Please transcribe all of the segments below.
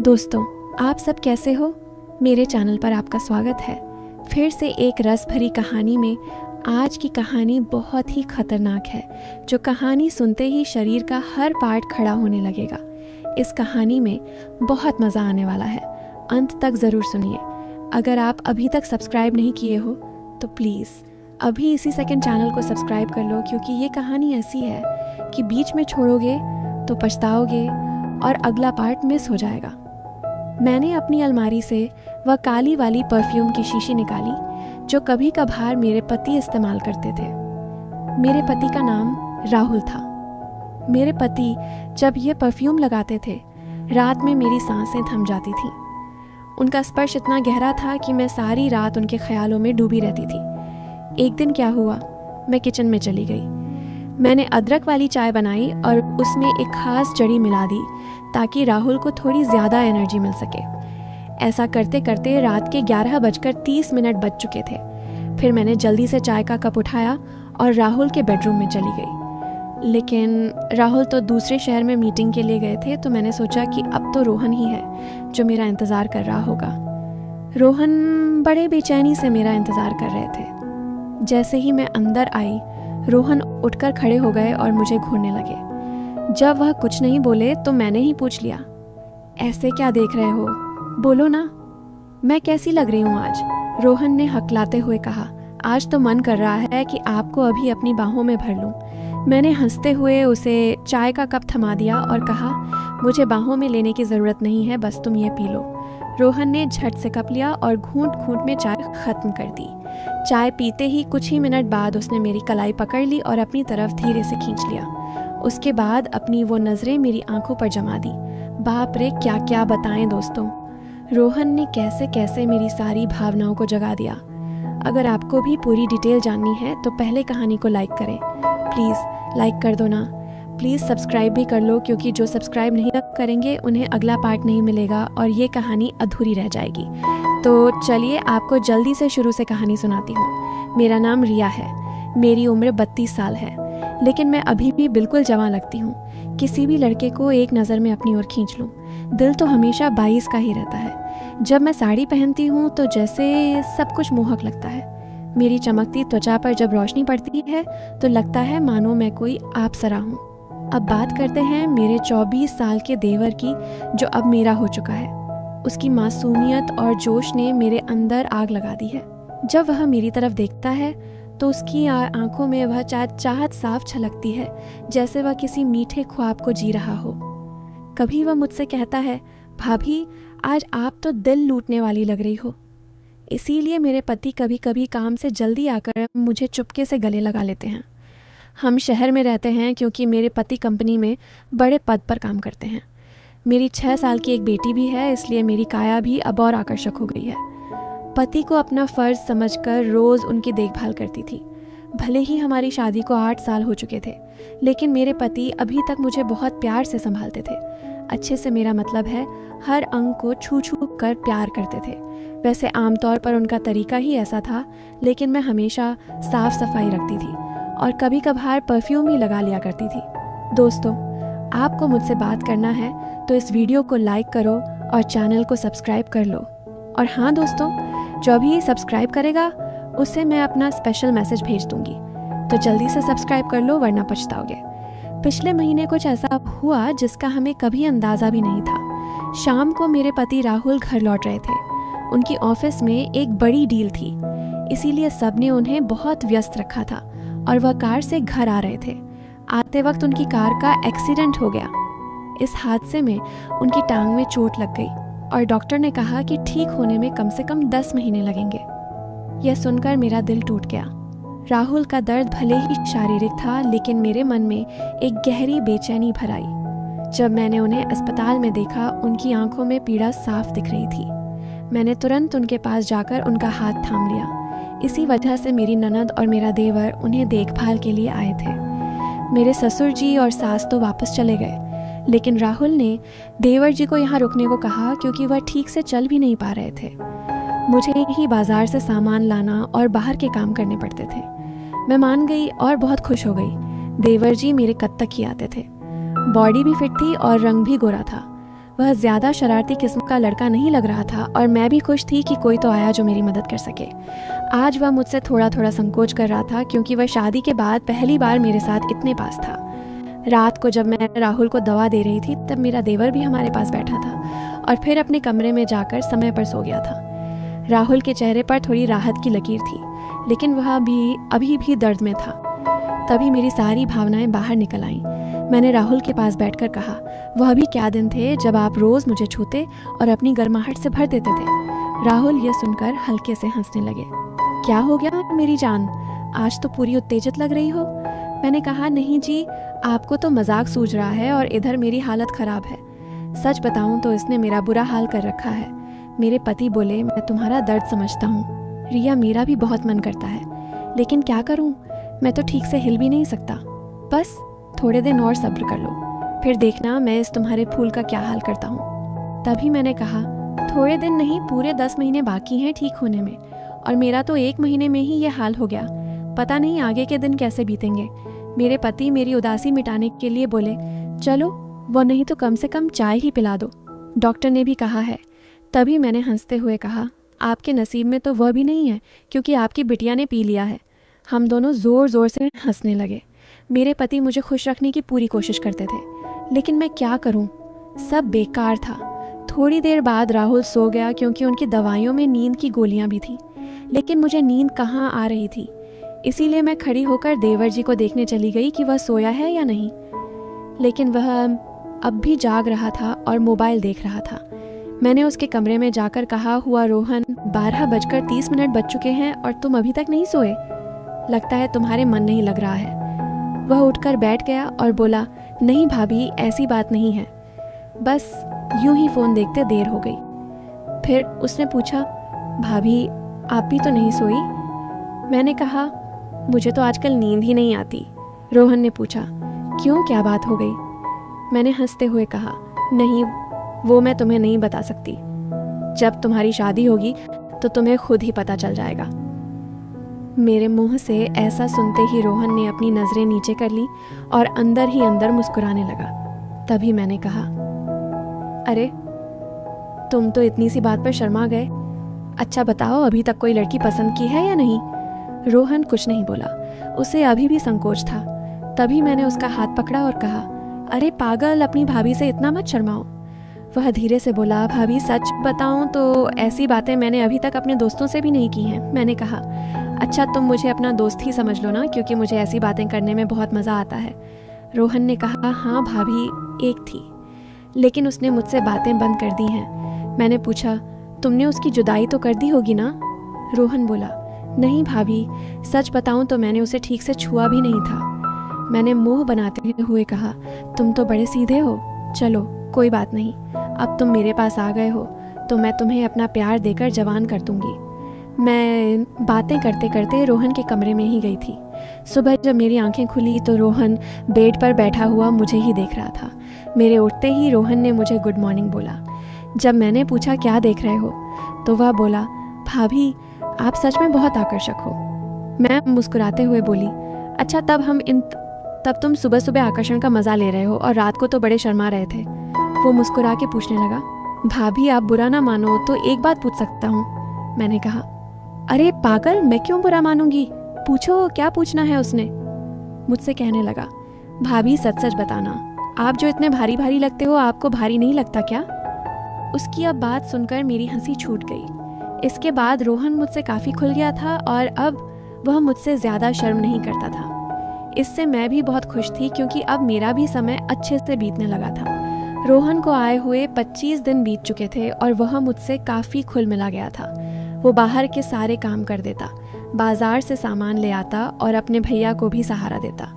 दोस्तों, आप सब कैसे हो? मेरे चैनल पर आपका स्वागत है। फिर से एक रस भरी कहानी में आज की कहानी बहुत ही खतरनाक है, जो कहानी सुनते ही शरीर का हर पार्ट खड़ा होने लगेगा। इस कहानी में बहुत मज़ा आने वाला है, अंत तक ज़रूर सुनिए। अगर आप अभी तक सब्सक्राइब नहीं किए हो तो प्लीज़ अभी इसी सेकंड चैनल को सब्सक्राइब कर लो, क्योंकि ये कहानी ऐसी है कि बीच में छोड़ोगे तो पछताओगे और अगला पार्ट मिस हो जाएगा। मैंने अपनी अलमारी से वह काली वाली परफ्यूम की शीशी निकाली जो कभी कभार मेरे पति इस्तेमाल करते थे। मेरे पति का नाम राहुल था। मेरे पति जब ये परफ्यूम लगाते थे, रात में मेरी सांसें थम जाती थीं। उनका स्पर्श इतना गहरा था कि मैं सारी रात उनके ख्यालों में डूबी रहती थी। एक दिन क्या हुआ, मैं किचन में चली गई। मैंने अदरक वाली चाय बनाई और उसमें एक खास जड़ी मिला दी ताकि राहुल को थोड़ी ज़्यादा एनर्जी मिल सके। ऐसा करते करते रात के 11:30 बज चुके थे। फिर मैंने जल्दी से चाय का कप उठाया और राहुल के बेडरूम में चली गई। लेकिन राहुल तो दूसरे शहर में मीटिंग के लिए गए थे, तो मैंने सोचा कि अब तो रोहन ही है जो मेरा इंतज़ार कर रहा होगा। रोहन बड़े बेचैनी से मेरा इंतज़ार कर रहे थे। जैसे ही मैं अंदर आई, रोहन उठकर खड़े हो गए और मुझे घूरने लगे। जब वह कुछ नहीं बोले तो मैंने ही पूछ लिया, ऐसे क्या देख रहे हो, बोलो ना, मैं कैसी लग रही हूँ आज? रोहन ने हकलाते हुए कहा, आज तो मन कर रहा है कि आपको अभी अपनी बाहों में भर लूं। मैंने हंसते हुए उसे चाय का कप थमा दिया और कहा, मुझे बाहों में लेने की ज़रूरत नहीं है, बस तुम ये पी लो। रोहन ने झट से कप लिया और घूंट घूंट में चाय ख़त्म कर दी। चाय पीते ही कुछ ही मिनट बाद उसने मेरी कलाई पकड़ ली और अपनी तरफ धीरे से खींच लिया। उसके बाद अपनी वो नज़रें मेरी आंखों पर जमा दी। बाप रे, क्या क्या बताएं दोस्तों, रोहन ने कैसे कैसे मेरी सारी भावनाओं को जगा दिया। अगर आपको भी पूरी डिटेल जाननी है तो पहले कहानी को लाइक करें। प्लीज़ लाइक कर दो ना। प्लीज़ सब्सक्राइब भी कर लो, क्योंकि जो सब्सक्राइब नहीं करेंगे उन्हें अगला पार्ट नहीं मिलेगा और ये कहानी अधूरी रह जाएगी। तो चलिए आपको जल्दी से शुरू से कहानी सुनाती हूँ। मेरा नाम रिया है। मेरी उम्र 32 साल है, लेकिन मैं अभी भी बिल्कुल जवान लगती हूँ। किसी भी लड़के को एक नज़र में अपनी ओर खींच लूँ, दिल तो हमेशा 22 का ही रहता है। जब मैं साड़ी पहनती हूँ तो जैसे सब कुछ मोहक लगता है। मेरी चमकती त्वचा पर जब रोशनी पड़ती है तो लगता है मानो मैं कोई अप्सरा हूँ। अब बात करते हैं मेरे 24 साल के देवर की, जो अब मेरा हो चुका है। उसकी मासूमियत और जोश ने मेरे अंदर आग लगा दी है। जब वह मेरी तरफ देखता है तो उसकी आंखों में वह चाहत साफ छलकती है, जैसे वह किसी मीठे ख्वाब को जी रहा हो। कभी वह मुझसे कहता है, भाभी आज आप तो दिल लूटने वाली लग रही हो। इसीलिए मेरे पति कभी कभी काम से जल्दी आकर मुझे चुपके से गले लगा लेते हैं। हम शहर में रहते हैं क्योंकि मेरे पति कंपनी में बड़े पद पर काम करते हैं। मेरी 6 साल की एक बेटी भी है, इसलिए मेरी काया भी अब और आकर्षक हो गई है। पति को अपना फ़र्ज़ समझकर रोज़ उनकी देखभाल करती थी। भले ही हमारी शादी को 8 साल हो चुके थे, लेकिन मेरे पति अभी तक मुझे बहुत प्यार से संभालते थे। अच्छे से मेरा मतलब है, हर अंग को छू छू कर प्यार करते थे। वैसे आमतौर पर उनका तरीका ही ऐसा था, लेकिन मैं हमेशा साफ़ सफाई रखती थी और कभी कभार परफ्यूम ही लगा लिया करती थी। दोस्तों, आपको मुझसे बात करना है तो इस वीडियो को लाइक करो और चैनल को सब्सक्राइब कर लो। और हाँ दोस्तों, जो भी सब्सक्राइब करेगा उससे मैं अपना स्पेशल मैसेज भेज दूंगी, तो जल्दी से सब्सक्राइब कर लो वरना पछताओगे। पिछले महीने कुछ ऐसा हुआ जिसका हमें कभी अंदाज़ा भी नहीं था। शाम को मेरे पति राहुल घर लौट रहे थे। उनकी ऑफिस में एक बड़ी डील थी, इसीलिए सबने उन्हें बहुत व्यस्त रखा था और वह कार से घर आ रहे थे। आते वक्त उनकी कार का एक्सीडेंट हो गया। इस हादसे में उनकी टांग में चोट लग गई और डॉक्टर ने कहा कि ठीक होने में कम से कम 10 महीने लगेंगे। यह सुनकर मेरा दिल टूट गया। राहुल का दर्द भले ही शारीरिक था, लेकिन मेरे मन में एक गहरी बेचैनी भर आई। जब मैंने उन्हें अस्पताल में देखा, उनकी आंखों में पीड़ा साफ दिख रही थी। मैंने तुरंत उनके पास जाकर उनका हाथ थाम लिया। इसी वजह से मेरी ननद और मेरा देवर उन्हें देखभाल के लिए आए थे। मेरे ससुर जी और सास तो वापस चले गए, लेकिन राहुल ने देवर जी को यहाँ रुकने को कहा क्योंकि वह ठीक से चल भी नहीं पा रहे थे। मुझे ही बाजार से सामान लाना और बाहर के काम करने पड़ते थे। मैं मान गई और बहुत खुश हो गई। देवर जी मेरे कद तक ही आते थे। बॉडी भी फिट थी और रंग भी गोरा था। वह ज़्यादा शरारती किस्म का लड़का नहीं लग रहा था और मैं भी खुश थी कि कोई तो आया जो मेरी मदद कर सके। आज वह मुझसे थोड़ा थोड़ा संकोच कर रहा था क्योंकि वह शादी के बाद पहली बार मेरे साथ इतने पास था। रात को जब मैं राहुल को दवा दे रही थी तब मेरा देवर भी हमारे पास बैठा था और फिर अपने कमरे में जाकर समय पर सो गया था। राहुल के चेहरे पर थोड़ी राहत की लकीर थी, लेकिन वह अभी भी दर्द में था। तभी मेरी सारी भावनाएं बाहर निकल आईं। मैंने राहुल के पास बैठकर कहा, वह भी क्या दिन थे जब आप रोज़ मुझे छूते और अपनी गर्माहट से भर देते थे। राहुल यह सुनकर हल्के से हंसने लगे। क्या हो गया मेरी जान, आज तो पूरी उत्तेजित लग रही हो। मैंने कहा, नहीं जी, आपको तो मजाक सूझ रहा है और इधर मेरी हालत ख़राब है। सच बताऊं तो इसने मेरा बुरा हाल कर रखा है। मेरे पति बोले, मैं तुम्हारा दर्द समझता हूँ रिया, मेरा भी बहुत मन करता है, लेकिन क्या करूँ, मैं तो ठीक से हिल भी नहीं सकता। बस थोड़े दिन और सब्र कर लो, फिर देखना मैं इस तुम्हारे फूल का क्या हाल करता हूँ। तभी मैंने कहा, थोड़े दिन नहीं, पूरे 10 महीने बाकी हैं ठीक होने में, और मेरा तो 1 महीने में ही ये हाल हो गया। पता नहीं आगे के दिन कैसे बीतेंगे। मेरे पति मेरी उदासी मिटाने के लिए बोले, चलो वो नहीं तो कम से कम चाय ही पिला दो, डॉक्टर ने भी कहा है। तभी मैंने हंसते हुए कहा, आपके नसीब में तो वह भी नहीं है क्योंकि आपकी बिटिया ने पी लिया है। हम दोनों ज़ोर ज़ोर से हंसने लगे। मेरे पति मुझे खुश रखने की पूरी कोशिश करते थे, लेकिन मैं क्या करूं, सब बेकार था। थोड़ी देर बाद राहुल सो गया क्योंकि उनकी दवाइयों में नींद की गोलियां भी थी, लेकिन मुझे नींद कहाँ आ रही थी। इसीलिए मैं खड़ी होकर देवर जी को देखने चली गई कि वह सोया है या नहीं, लेकिन वह अब भी जाग रहा था और मोबाइल देख रहा था। मैंने उसके कमरे में जाकर कहा, हुआ रोहन, 12:30 बज चुके हैं और तुम अभी तक नहीं सोए। लगता है तुम्हारे मन नहीं लग रहा है। वह उठकर बैठ गया और बोला, नहीं भाभी, ऐसी बात नहीं है, बस यूं ही फ़ोन देखते देर हो गई। फिर उसने पूछा, भाभी आप भी तो नहीं सोई? मैंने कहा, मुझे तो आजकल नींद ही नहीं आती। रोहन ने पूछा, क्यों, क्या बात हो गई? मैंने हंसते हुए कहा, नहीं, वो मैं तुम्हें नहीं बता सकती। जब तुम्हारी शादी होगी तो तुम्हें खुद ही पता चल जाएगा। मेरे मुंह से ऐसा सुनते ही रोहन ने अपनी नज़रें नीचे कर ली और अंदर ही अंदर मुस्कुराने लगा। तभी मैंने कहा, अरे तुम तो इतनी सी बात पर शर्मा गए। अच्छा बताओ, अभी तक कोई लड़की पसंद की है या नहीं? रोहन कुछ नहीं बोला, उसे अभी भी संकोच था। तभी मैंने उसका हाथ पकड़ा और कहा, अरे पागल, अपनी भाभी से इतना मत शर्माओ। वह धीरे से बोला, भाभी सच बताऊं तो ऐसी बातें मैंने अभी तक अपने दोस्तों से भी नहीं की हैं। मैंने कहा, अच्छा तुम मुझे अपना दोस्त ही समझ लो ना, क्योंकि मुझे ऐसी बातें करने में बहुत मज़ा आता है। रोहन ने कहा, हाँ भाभी, एक थी, लेकिन उसने मुझसे बातें बंद कर दी हैं। मैंने पूछा, तुमने उसकी जुदाई तो कर दी होगी ना? रोहन बोला, नहीं भाभी, सच बताऊं तो मैंने उसे ठीक से छुआ भी नहीं था। मैंने मुंह बनाते हुए कहा, तुम तो बड़े सीधे हो। चलो कोई बात नहीं, अब तुम मेरे पास आ गए हो तो मैं तुम्हें अपना प्यार देकर जवान कर दूंगी। मैं बातें करते करते रोहन के कमरे में ही गई थी। सुबह जब मेरी आंखें खुली तो रोहन बेड पर बैठा हुआ मुझे ही देख रहा था। मेरे उठते ही रोहन ने मुझे गुड मॉर्निंग बोला। जब मैंने पूछा, क्या देख रहे हो, तो वह बोला, भाभी आप सच में बहुत आकर्षक हो। मैं मुस्कुराते हुए बोली, अच्छा तब तुम सुबह सुबह आकर्षण का मज़ा ले रहे हो और रात को तो बड़े शर्मा रहे थे। वो मुस्कुरा के पूछने लगा, भाभी आप बुरा ना मानो तो एक बात पूछ सकता हूँ? मैंने कहा, अरे पागल, मैं क्यों बुरा मानूंगी, पूछो क्या पूछना है उसने। मुझसे कहने लगा, भाभी सच सच बताना, आप जो इतने भारी भारी लगते हो, आपको भारी नहीं लगता क्या? उसकी अब बात सुनकर मेरी हंसी छूट गई। इसके बाद रोहन मुझसे काफ़ी खुल गया था और अब वह मुझसे ज़्यादा शर्म नहीं करता था। इससे मैं भी बहुत खुश थी क्योंकि अब मेरा भी समय अच्छे से बीतने लगा था। रोहन को आए हुए 25 दिन बीत चुके थे और वह मुझसे काफ़ी खुल मिला गया था। वो बाहर के सारे काम कर देता, बाजार से सामान ले आता और अपने भैया को भी सहारा देता।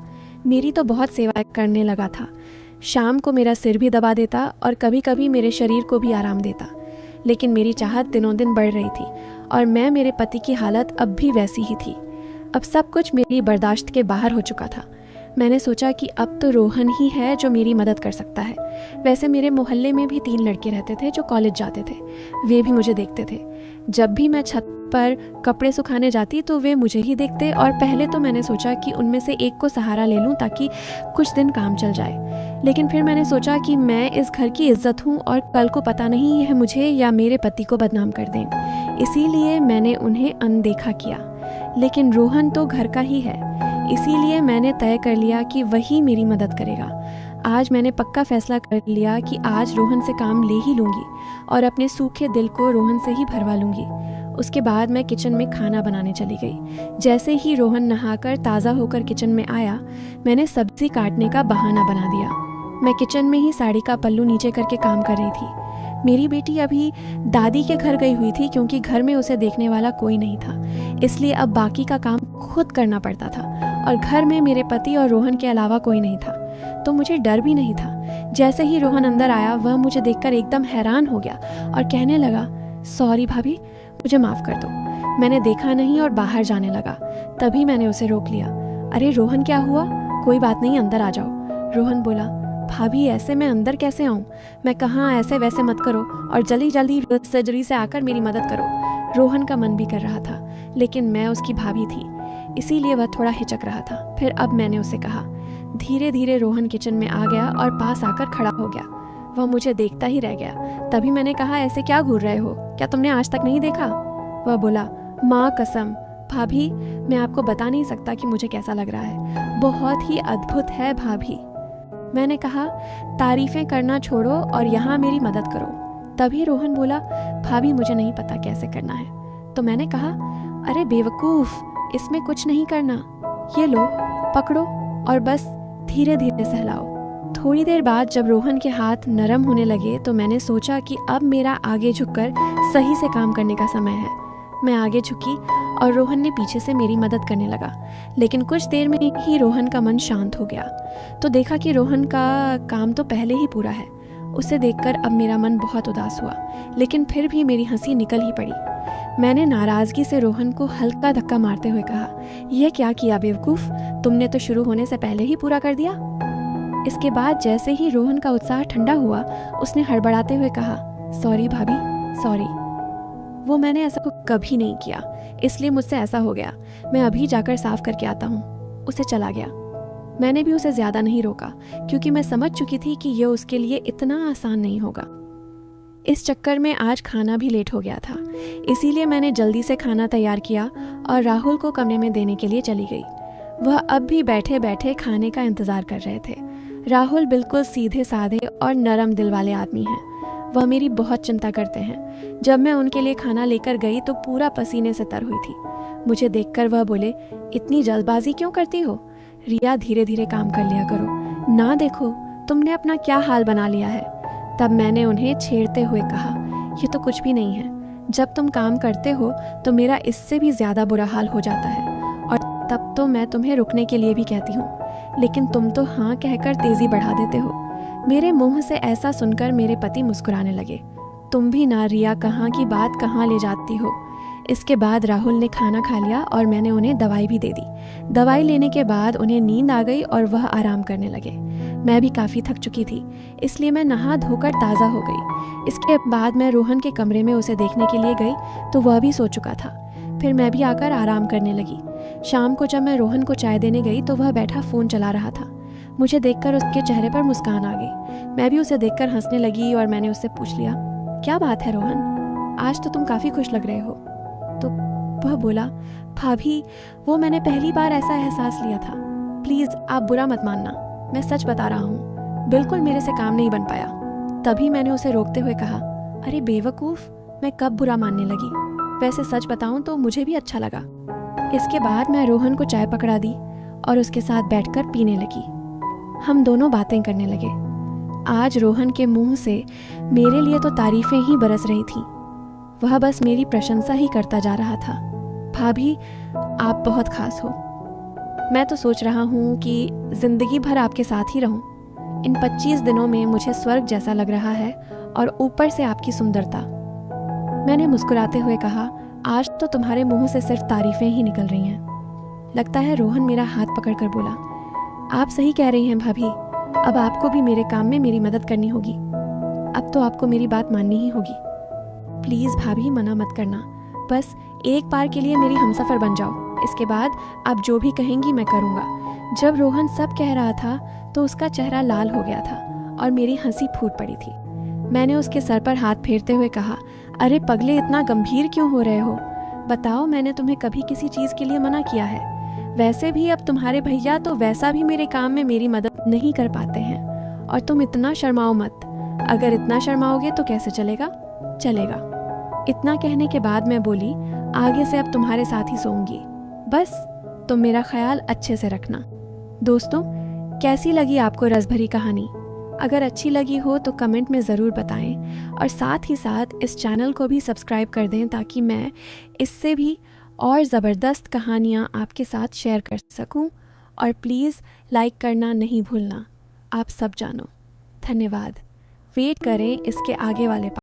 मेरी तो बहुत सेवा करने लगा था। शाम को मेरा सिर भी दबा देता और कभी कभी मेरे शरीर को भी आराम देता। लेकिन मेरी चाहत दिनों दिन बढ़ रही थी और मैं मेरे पति की हालत अब भी वैसी ही थी। अब सब कुछ मेरी बर्दाश्त के बाहर हो चुका था। मैंने सोचा कि अब तो रोहन ही है जो मेरी मदद कर सकता है। वैसे मेरे मोहल्ले में भी 3 लड़के रहते थे जो कॉलेज जाते थे। वे भी मुझे देखते थे। जब भी मैं छत पर कपड़े सुखाने जाती तो वे मुझे ही देखते, और पहले तो मैंने सोचा कि उनमें से एक को सहारा ले लूं ताकि कुछ दिन काम चल जाए। लेकिन फिर मैंने सोचा कि मैं इस घर की इज्जत हूं और कल को पता नहीं यह मुझे या मेरे पति को बदनाम कर दें। इसीलिए मैंने उन्हें अनदेखा किया। लेकिन रोहन तो घर का ही है, इसीलिए मैंने तय कर लिया कि वही मेरी मदद करेगा। आज मैंने पक्का फैसला कर लिया कि आज रोहन से काम ले ही लूँगी और अपने सूखे दिल को रोहन से ही भरवा लूँगी। उसके बाद मैं किचन में खाना बनाने चली गई। जैसे ही रोहन नहाकर ताज़ा होकर किचन में आया, मैंने सब्ज़ी काटने का बहाना बना दिया। मैं किचन में ही साड़ी का पल्लू नीचे करके काम कर रही थी। मेरी बेटी अभी दादी के घर गई हुई थी क्योंकि घर में उसे देखने वाला कोई नहीं था, इसलिए अब बाकी का काम खुद करना पड़ता था। और घर में मेरे पति और रोहन के अलावा कोई नहीं था, तो मुझे डर भी नहीं था। जैसे ही रोहन अंदर आया, वह मुझे देखकर एकदम हैरान हो गया और कहने लगा, सॉरी भाभी, मुझे माफ़ कर दो। मैंने देखा नहीं और बाहर जाने लगा। तभी मैंने उसे रोक लिया। अरे रोहन, क्या हुआ? कोई बात नहीं, अंदर आ जाओ। रोहन बोला, भाभी ऐसे मैं अंदर कैसे आऊँ? मैं कहाँ, ऐसे वैसे मत करो और जल्दी जल्दी सर्जरी से आकर मेरी मदद करो। रोहन का मन भी कर रहा था, लेकिन मैं उसकी भाभी थी, इसीलिए वह थोड़ा हिचक रहा था। फिर अब मैंने उसे कहा। धीरे धीरे रोहन किचन में आ गया और पास आकर खड़ा हो गया। वह मुझे देखता ही रह गया। तभी मैंने कहा, ऐसे क्या घूर रहे हो? क्या तुमने आज तक नहीं देखा? वह बोला, माँ कसम भाभी, मैं आपको बता नहीं सकता कि मुझे कैसा लग रहा है। बहुत ही अद्भुत है भाभी। मैंने कहा, तारीफें करना छोड़ो और यहाँ मेरी मदद करो। तभी रोहन बोला, भाभी मुझे नहीं पता कैसे करना है। तो मैंने कहा, अरे बेवकूफ़, इसमें कुछ नहीं करना। ये लो, पकड़ो और बस धीरे धीरे सहलाओ। थोड़ी देर बाद जब रोहन के हाथ नरम होने लगे तो मैंने सोचा कि अब मेरा आगे झुककर सही से काम करने का समय है। मैं आगे झुकी और रोहन ने पीछे से मेरी मदद करने लगा। लेकिन कुछ देर में ही रोहन का मन शांत हो गया, तो देखा कि रोहन का काम तो पहले ही पूरा है। उसे देखकर अब मेरा मन बहुत उदास हुआ, लेकिन फिर भी मेरी हंसी निकल ही पड़ी। मैंने नाराज़गी से रोहन को हल्का धक्का मारते हुए कहा, यह क्या किया बेवकूफ़, तुमने तो शुरू होने से पहले ही पूरा कर दिया। इसके बाद जैसे ही रोहन का उत्साह ठंडा हुआ, उसने हड़बड़ाते हुए कहा, सॉरी भाभी, सॉरी। वो मैंने ऐसा कभी नहीं किया, इसलिए मुझसे ऐसा हो गया। मैं अभी जाकर साफ करके आता हूँ। उसे चला गया। मैंने भी उसे ज़्यादा नहीं रोका, क्योंकि मैं समझ चुकी थी कि यह उसके लिए इतना आसान नहीं होगा। इस चक्कर में आज खाना भी लेट हो गया था, इसीलिए मैंने जल्दी से खाना तैयार किया और राहुल को कमरे में देने के लिए चली गई। वह अब भी बैठे बैठे खाने का इंतज़ार कर रहे थे। राहुल बिल्कुल सीधे साधे और नरम दिल वाले आदमी हैं। वह मेरी बहुत चिंता करते हैं। जब मैं उनके लिए खाना लेकर गई तो पूरा पसीने से तर हुई थी। मुझे देखकर वह बोले, इतनी जल्दबाजी क्यों करती हो? रिया, धीरे धीरे काम कर लिया करो। ना देखो तुमने अपना क्या हाल बना लिया है। तब मैंने उन्हें छेड़ते हुए कहा, ये तो कुछ भी नहीं है। जब तुम काम करते हो तो मेरा इससे भी ज़्यादा बुरा हाल हो जाता है, और तब तो मैं तुम्हें रुकने के लिए भी कहती हूँ, लेकिन तुम तो हाँ कहकर तेज़ी बढ़ा देते हो। मेरे मुंह से ऐसा सुनकर मेरे पति मुस्कुराने लगे। तुम भी ना रिया, कहाँ की बात कहाँ ले जाती हो। इसके बाद राहुल ने खाना खा लिया और मैंने उन्हें दवाई भी दे दी। दवाई लेने के बाद उन्हें नींद आ गई और वह आराम करने लगे। मैं भी काफ़ी थक चुकी थी, इसलिए मैं नहा धोकर ताज़ा हो गई। इसके बाद मैं रोहन के कमरे में उसे देखने के लिए गई तो वह भी सो चुका था। फिर मैं भी आकर आराम करने लगी। शाम को जब मैं रोहन को चाय देने गई तो वह बैठा फ़ोन चला रहा था। मुझे देखकर उसके चेहरे पर मुस्कान आ गई। मैं भी उसे देखकर हंसने लगी और मैंने उससे पूछ लिया, क्या बात है रोहन, आज तो तुम काफ़ी खुश लग रहे हो। तो वह बोला, भाभी वो मैंने पहली बार ऐसा एहसास लिया था। प्लीज़ आप बुरा मत मानना, मैं सच बता रहा हूँ, बिल्कुल मेरे से काम नहीं बन पाया। तभी मैंने उसे रोकते हुए कहा, अरे बेवकूफ़, मैं कब बुरा मानने लगी, वैसे सच बताऊँ तो मुझे भी अच्छा लगा। इसके बाद मैं रोहन को चाय पकड़ा दी और उसके साथ बैठकर पीने लगी। हम दोनों बातें करने लगे। आज रोहन के मुंह से मेरे लिए तो तारीफ़ें ही बरस रही थीं। वह बस मेरी प्रशंसा ही करता जा रहा था। भाभी आप बहुत खास हो। मैं तो सोच रहा हूँ कि ज़िंदगी भर आपके साथ ही रहूँ। इन 25 दिनों में मुझे स्वर्ग जैसा लग रहा है, और ऊपर से आपकी सुंदरता। मैंने मुस्कुराते हुए कहा, आज तो तुम्हारे मुंह से सिर्फ तारीफ़ें ही निकल रही हैं। लगता है रोहन मेरा हाथ पकड़कर बोला, आप सही कह रही हैं भाभी, अब आपको भी मेरे काम में मेरी मदद करनी होगी। अब तो आपको मेरी बात माननी ही होगी। प्लीज़ भाभी, मना मत करना, बस एक बार के लिए मेरी हमसफ़र बन जाओ। इसके बाद आप जो भी कहेंगी मैं करूँगा। जब रोहन सब कह रहा था तो उसका चेहरा लाल हो गया था और मेरी हंसी फूट पड़ी थी। मैंने उसके सर पर हाथ फेरते हुए कहा, अरे पगले, इतना गंभीर क्यों हो रहे हो? बताओ, मैंने तुम्हें कभी किसी चीज़ के लिए मना किया है? वैसे भी अब तुम्हारे भैया तो वैसा भी मेरे काम में मेरी मदद नहीं कर पाते हैं। और तुम इतना शर्माओ मत। अगर इतना शर्माओगे तो कैसे चलेगा? चलेगा। इतना कहने के बाद मैं बोली, आगे से अब तुम्हारे साथ ही सोऊंगी। बस तुम मेरा ख्याल अच्छे से रखना। दोस्तों, कैसी लगी आपको रसभरी कहानी? अगर अच्छी लगी हो तो कमेंट में ज़रूर बताएं और साथ ही साथ इस चैनल को भी सब्सक्राइब कर दें ताकि मैं इससे भी और ज़बरदस्त कहानियाँ आपके साथ शेयर कर सकूं। और प्लीज़ लाइक करना नहीं भूलना। आप सब जानो। धन्यवाद। वेट करें इसके आगे वाले